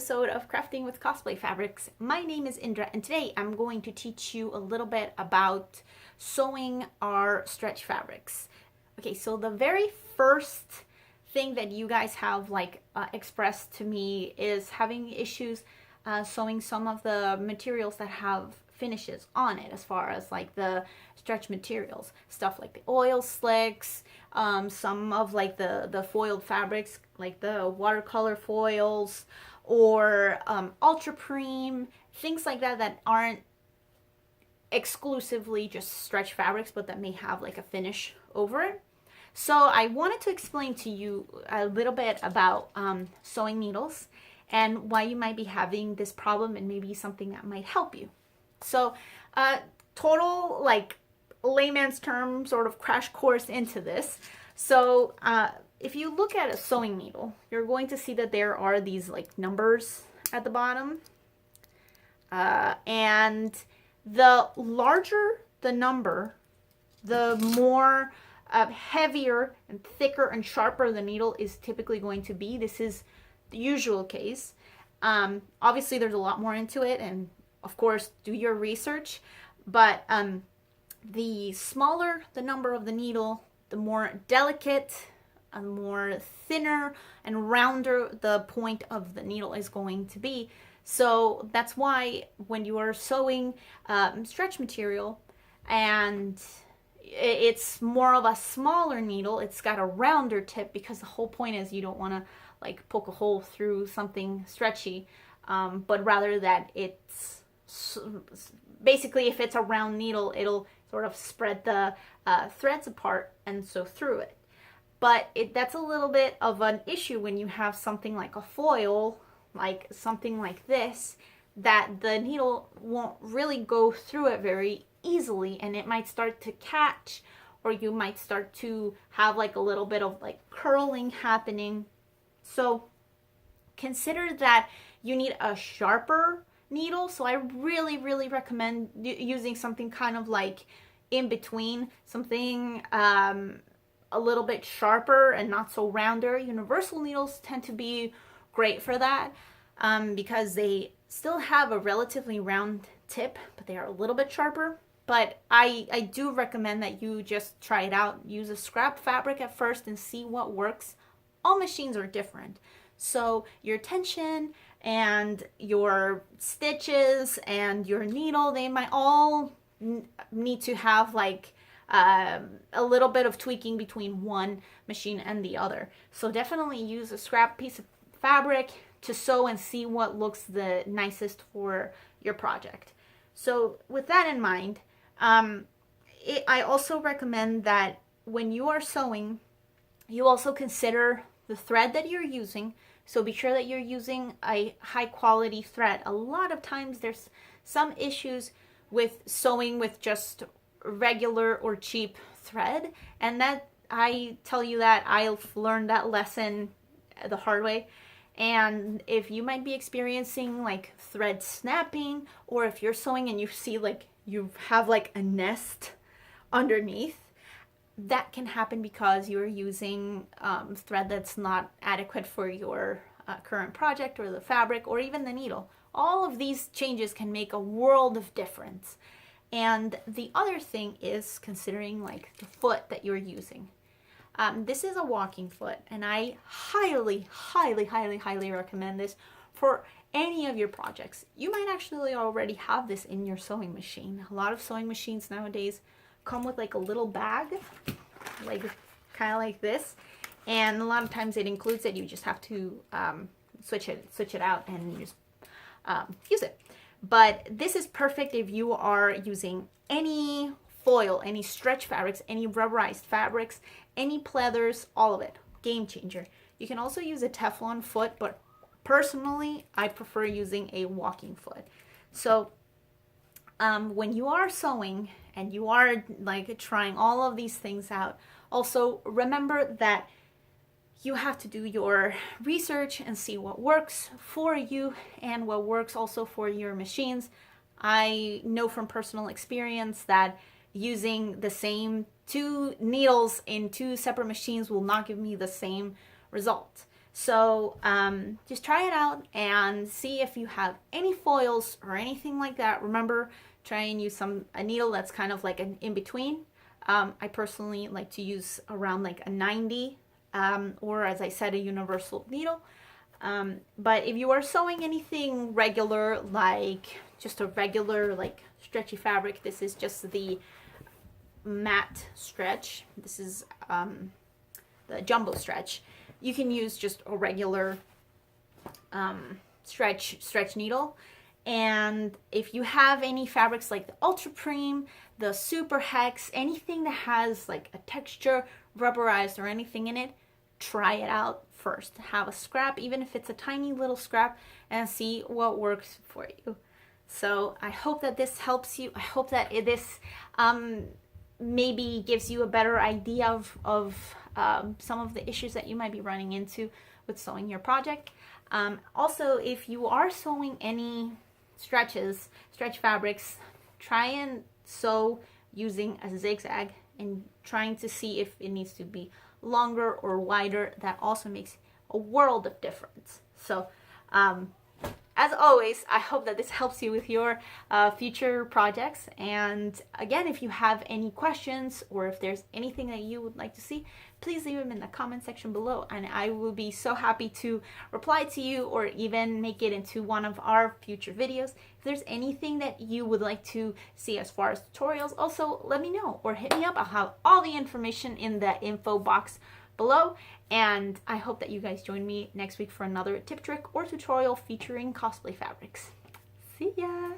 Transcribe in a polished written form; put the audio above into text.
episode of Crafting with Cosplay Fabrics. My name is Indra, and today I'm going to teach you a little bit about sewing our stretch fabrics. Okay, so the very first thing that you guys have expressed to me is having issues sewing some of the materials that have finishes on it, as far as like the stretch materials, stuff like the oil slicks, some of like the foiled fabrics like the watercolor foils, or Ultrapreme, things like that that aren't exclusively just stretch fabrics but that may have like a finish over it. So I wanted to explain to you a little bit about sewing needles and why you might be having this problem, and maybe something that might help you. So total like layman's term sort of crash course into this. So if you look at a sewing needle, you're going to see that there are these like numbers at the bottom, and the larger the number, the more heavier and thicker and sharper the needle is typically going to be. This is the usual case. Obviously there's a lot more into it, and of course do your research, but the smaller the number of the needle, the more delicate and more thinner and rounder the point of the needle is going to be. So that's why when you are sewing stretch material and it's more of a smaller needle, it's got a rounder tip, because the whole point is you don't want to like poke a hole through something stretchy, but rather that it's basically, if it's a round needle, it'll sort of spread the threads apart and sew through it. But that's a little bit of an issue when you have something like a foil, like something like this, that the needle won't really go through it very easily, and it might start to catch, or you might start to have like a little bit of like curling happening. So consider that you need a sharper needle. So I really recommend using something kind of like in between, something a little bit sharper and not so rounder. Universal needles tend to be great for that, because they still have a relatively round tip, but they are a little bit sharper. But I do recommend that you just try it out. Use a scrap fabric at first and see what works. All machines are different, so your tension and your stitches and your needle, they might all need to have like a little bit of tweaking between one machine and the other. So definitely use a scrap piece of fabric to sew and see what looks the nicest for your project. So with that in mind, I also recommend that when you are sewing, you also consider the thread that you're using. So be sure that you're using a high quality thread. A lot of times there's some issues with sewing with just regular or cheap thread, and that I tell you that I've learned that lesson the hard way. And if you might be experiencing like thread snapping, or if you're sewing and you see like you have like a nest underneath, that can happen because you're using thread that's not adequate for your current project, or the fabric, or even the needle. All of these changes can make a world of difference. And the other thing is considering like the foot that you're using. This is a walking foot, and I highly recommend this for any of your projects. You might actually already have this in your sewing machine. A lot of sewing machines nowadays come with like a little bag, like kind of like this, and a lot of times it includes it. You just have to switch it out and just use it. But this is perfect if you are using any foil, any stretch fabrics, any rubberized fabrics, any pleathers, all of it. Game changer. You can also use a teflon foot, but personally I prefer using a walking foot. So when you are sewing and you are like trying all of these things out, also remember that you have to do your research and see what works for you and what works also for your machines. I know from personal experience that using the same two needles in two separate machines will not give me the same result. So just try it out and see if you have any foils or anything like that. Remember, try and use a needle that's kind of like an in-between. I personally like to use around like a 90 or, as I said, a universal needle. But if you are sewing anything regular, like just a regular like stretchy fabric, this is just the matte stretch. This is the jumbo stretch. You can use just a regular stretch needle. And if you have any fabrics like the Ultrapreme, the Super Hex, anything that has like a texture, rubberized or anything in it, try it out first. Have a scrap, even if it's a tiny little scrap, and see what works for you. So I hope that this helps you. I hope that this maybe gives you a better idea of some of the issues that you might be running into with sewing your project. Also, if you are sewing any stretch fabrics, try and sew using a zigzag and trying to see if it needs to be longer or wider. That also makes a world of difference. So as always, I hope that this helps you with your future projects. And again, if you have any questions or if there's anything that you would like to see, please leave them in the comment section below, and I will be so happy to reply to you or even make it into one of our future videos. If there's anything that you would like to see as far as tutorials, also let me know or hit me up. I'll have all the information in the info box below, and I hope that you guys join me next week for another tip, trick, or tutorial featuring Cosplay Fabrics. See ya!